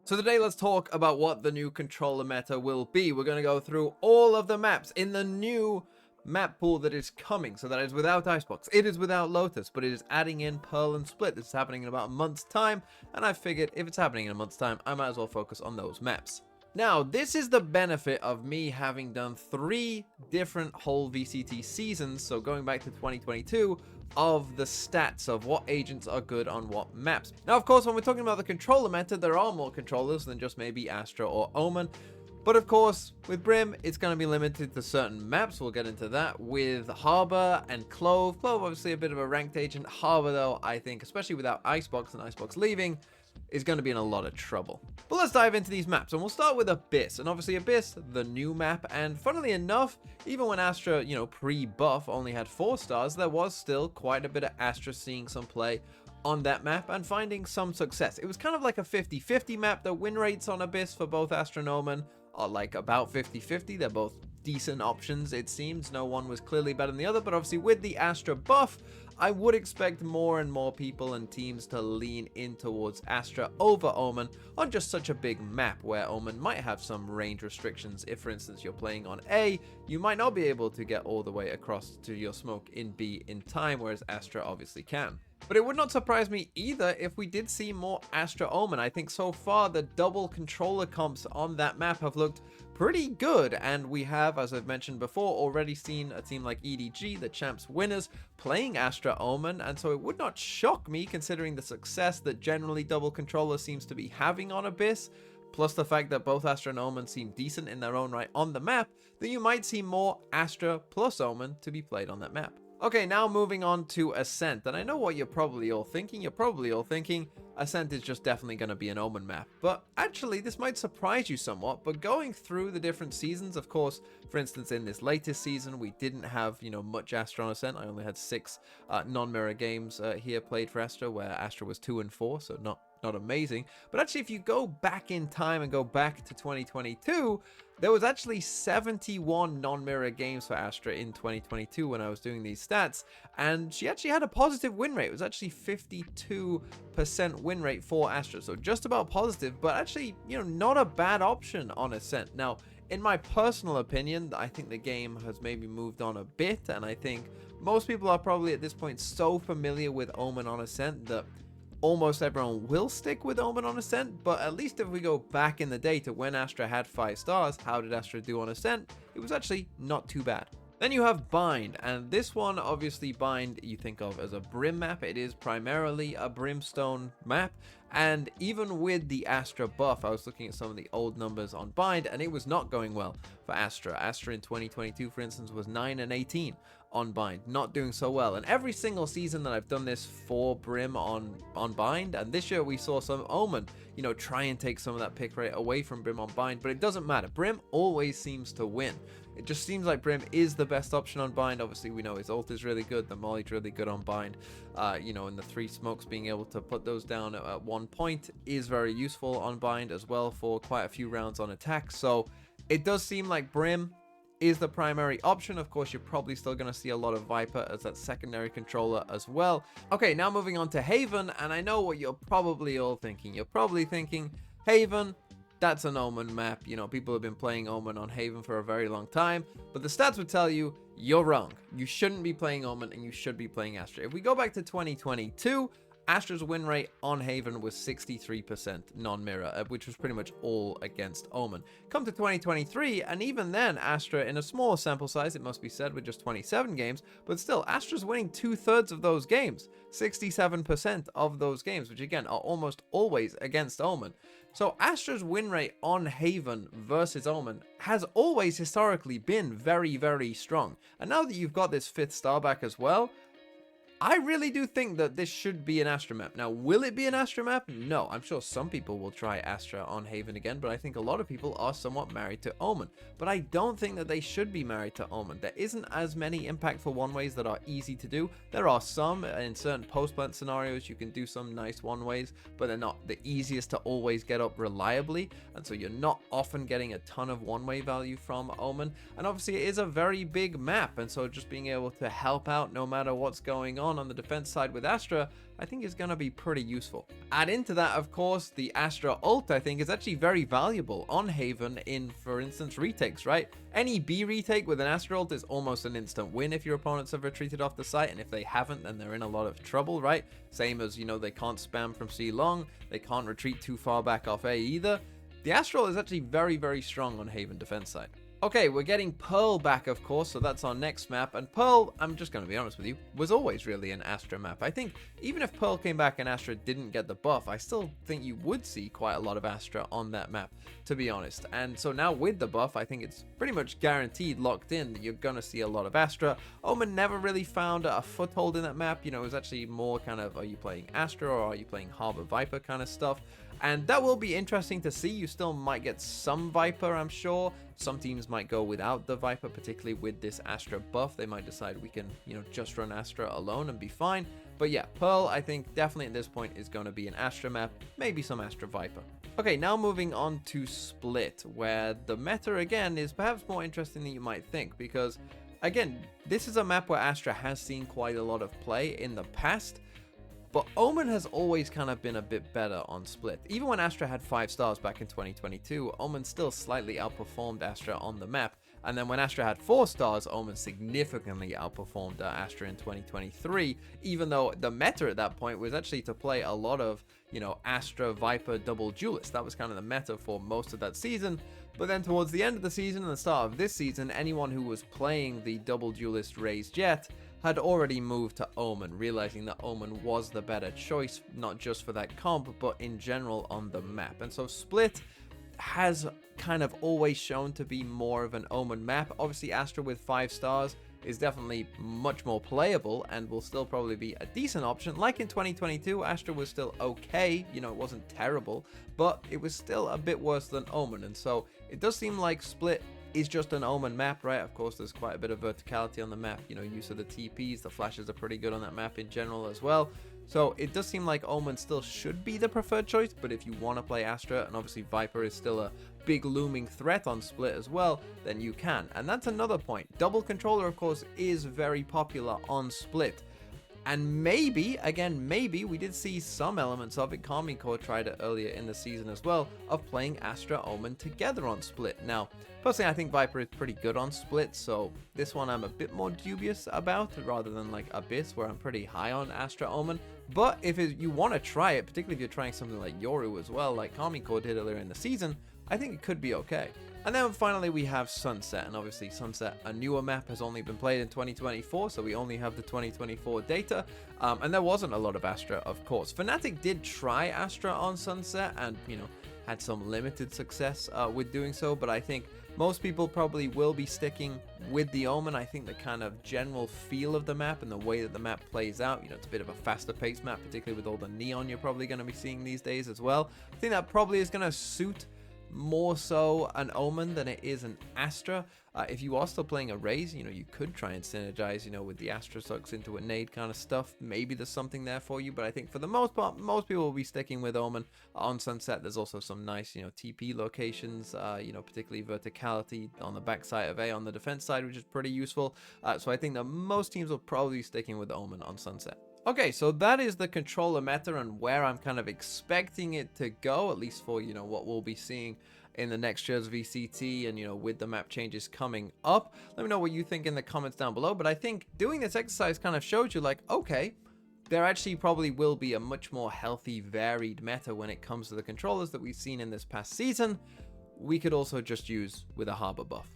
So today let's talk about what the new controller meta will be. We're going to go through all of the maps in the new map pool that is coming. So that is without Icebox, it is without Lotus, but it is adding in Pearl and Split. This is happening in about a month's time, and I figured if it's happening in a month's time, I might as well focus on those maps. Now, this is the benefit of me having done 3 different whole VCT seasons, so going back to 2022, of the stats of what agents are good on what maps. Now, of course, when we're talking about the controller meta, there are more controllers than just maybe Astra or Omen. But of course, with Brim, it's going to be limited to certain maps. We'll get into that with Harbor and Clove. Clove, obviously a bit of a ranked agent. Harbor, though, I think, especially without Icebox and Icebox leaving, is going to be in a lot of trouble. But let's dive into these maps, and we'll start with Abyss. And obviously Abyss, the new map, and funnily enough, even when Astra, pre-buff only had 4 stars, there was still quite a bit of Astra seeing some play on that map and finding some success. It was kind of like a 50-50 map. The win rates on Abyss for both Astra and Omen are like about 50-50. They're both decent options, it seems. No one was clearly better than the other, but obviously with the Astra buff, I would expect more and more people and teams to lean in towards Astra over Omen on just such a big map where Omen might have some range restrictions. If, for instance, you're playing on A, you might not be able to get all the way across to your smoke in B in time, whereas Astra obviously can. But it would not surprise me either if we did see more Astra Omen. I think so far the double controller comps on that map have looked pretty good, and we have, as I've mentioned before, already seen a team like EDG, the champs winners, playing Astra Omen, and so it would not shock me considering the success that generally double controller seems to be having on Abyss, plus the fact that both Astra and Omen seem decent in their own right on the map, that you might see more Astra plus Omen to be played on that map. Okay, now moving on to Ascent, and I know what you're probably all thinking. You're probably all thinking Ascent is just definitely going to be an Omen map, but actually this might surprise you somewhat. But going through the different seasons, of course, for instance, in this latest season, we didn't have, much Astra on Ascent. I only had 6 non-mirror games here played for Astra, where Astra was 2 and 4, so not amazing. But actually, if you go back in time and go back to 2022, there was actually 71 non-mirror games for Astra in 2022 when I was doing these stats, and she actually had a positive win rate. It was actually 52% win rate for Astra, so just about positive, but actually, not a bad option on Ascent. Now, in my personal opinion, I think the game has maybe moved on a bit, and I think most people are probably at this point so familiar with Omen on Ascent that almost everyone will stick with Omen on Ascent. But at least if we go back in the day to when Astra had 5 stars, how did Astra do on Ascent? It was actually not too bad. Then you have Bind, and this one, obviously Bind you think of as a Brim map. It is primarily a Brimstone map, and even with the Astra buff, I was looking at some of the old numbers on Bind, and it was not going well for Astra. Astra in 2022, for instance, was 9 and 18 on Bind, not doing so well. And every single season that I've done this for Brim on Bind, and this year we saw some Omen, try and take some of that pick rate away from Brim on Bind, but it doesn't matter. Brim always seems to win. It just seems like Brim is the best option on Bind. Obviously, we know his ult is really good, the molly's really good on Bind, and the 3 smokes, being able to put those down at one point is very useful on Bind as well for quite a few rounds on attack. So it does seem like Brim is the primary option. Of course, you're probably still going to see a lot of Viper as that secondary controller as well. Okay, now moving on to Haven, and I know what you're probably all thinking. You're probably thinking, Haven, that's an Omen map. People have been playing Omen on Haven for a very long time, but the stats would tell you you're wrong. You shouldn't be playing Omen, and you should be playing Astra. If we go back to 2022, Astra's win rate on Haven was 63% non-mirror, which was pretty much all against Omen. Come to 2023, and even then, Astra, in a smaller sample size, it must be said, with just 27 games, but still, Astra's winning 2/3 of those games, 67% of those games, which again, are almost always against Omen. So Astra's win rate on Haven versus Omen has always historically been very, very strong. And now that you've got this 5th star back as well, I really do think that this should be an Astra map. Now, will it be an Astra map? No. I'm sure some people will try Astra on Haven again, but I think a lot of people are somewhat married to Omen. But I don't think that they should be married to Omen. There isn't as many impactful one-ways that are easy to do. There are some, in certain post-plant scenarios, you can do some nice one-ways, but they're not the easiest to always get up reliably, and so you're not often getting a ton of one-way value from Omen. And obviously, it is a very big map, and so just being able to help out no matter what's going on on the defense side with Astra, I think is going to be pretty useful. Add into that, of course, the Astra ult, I think, is actually very valuable on Haven in, for instance, retakes, right? Any B retake with an Astra ult is almost an instant win if your opponents have retreated off the site, and if they haven't, then they're in a lot of trouble, right? Same as, you know, they can't spam from C long, they can't retreat too far back off A either. The Astra ult is actually very, very strong on Haven defense side. Okay, we're getting Pearl back, of course, so that's our next map. And Pearl, I'm just going to be honest with you, was always really an Astra map. I think even if Pearl came back and Astra didn't get the buff, I still think you would see quite a lot of Astra on that map, to be honest. And so now with the buff, I think it's pretty much guaranteed, locked in, that you're going to see a lot of Astra. Omen never really found a foothold in that map. You know, it was actually more kind of, are you playing Astra or are you playing Harbor Viper kind of stuff? And that will be interesting to see. You still might get some Viper, I'm sure. Some teams might go without the Viper, particularly with this Astra buff. They might decide we can, you know, just run Astra alone and be fine. But yeah, Pearl, I think definitely at this point is going to be an Astra map, maybe some Astra Viper. Okay, now moving on to Split, where the meta again is perhaps more interesting than you might think, because again, this is a map where Astra has seen quite a lot of play in the past. But Omen has always kind of been a bit better on Split. Even when Astra had 5 stars back in 2022, Omen still slightly outperformed Astra on the map. And then when Astra had 4 stars, Omen significantly outperformed Astra in 2023, even though the meta at that point was actually to play a lot of, you know, Astra Viper double duelist. That was kind of the meta for most of that season. But then towards the end of the season and the start of this season, anyone who was playing the double duelist raised Jet had already moved to Omen, realizing that Omen was the better choice, not just for that comp, but in general on the map. And so Split has kind of always shown to be more of an Omen map. Obviously, Astra with 5 stars is definitely much more playable and will still probably be a decent option. Like in 2022, Astra was still okay, you know, it wasn't terrible, but it was still a bit worse than Omen. And so it does seem like Split is just an Omen map, right? Of course, there's quite a bit of verticality on the map, you know, use of the TPs, the flashes are pretty good on that map in general as well. So it does seem like Omen still should be the preferred choice, but if you want to play Astra, and obviously Viper is still a big looming threat on Split as well, then you can. And that's another point. Double controller, of course, is very popular on Split. And maybe, again, maybe we did see some elements of it. Karmine Corps tried it earlier in the season as well, of playing Astra Omen together on Split. Now, personally, I think Viper is pretty good on Split, so this one I'm a bit more dubious about, rather than like Abyss, where I'm pretty high on Astra Omen. But if you want to try it, particularly if you're trying something like Yoru as well, like Karmine Corps did earlier in the season, I think it could be okay. And then finally we have Sunset, and obviously Sunset, a newer map, has only been played in 2024, so we only have the 2024 data, and there wasn't a lot of Astra, of course. Fnatic did try Astra on Sunset, and, you know, had some limited success with doing so, but I think most people probably will be sticking with the Omen. I think the kind of general feel of the map and the way that the map plays out, you know, it's a bit of a faster paced map, particularly with all the neon you're probably going to be seeing these days as well. I think that probably is going to suit more so an Omen than it is an Astra. If you are still playing a Raze, you know, you could try and synergize, you know, with the Astra sucks into a nade kind of stuff. Maybe there's something there for you, but I think for the most part, most people will be sticking with Omen. On Sunset, there's also some nice, you know, TP locations, you know, particularly verticality on the backside of A on the defense side, which is pretty useful. So I think that most teams will probably be sticking with Omen on Sunset. Okay, so that is the controller meta and where I'm kind of expecting it to go, at least for, you know, what we'll be seeing in the next year's VCT and, you know, with the map changes coming up. Let me know what you think in the comments down below, but I think doing this exercise kind of showed you, like, okay, there actually probably will be a much more healthy, varied meta when it comes to the controllers that we've seen in this past season. We could also just use with a Harbor buff.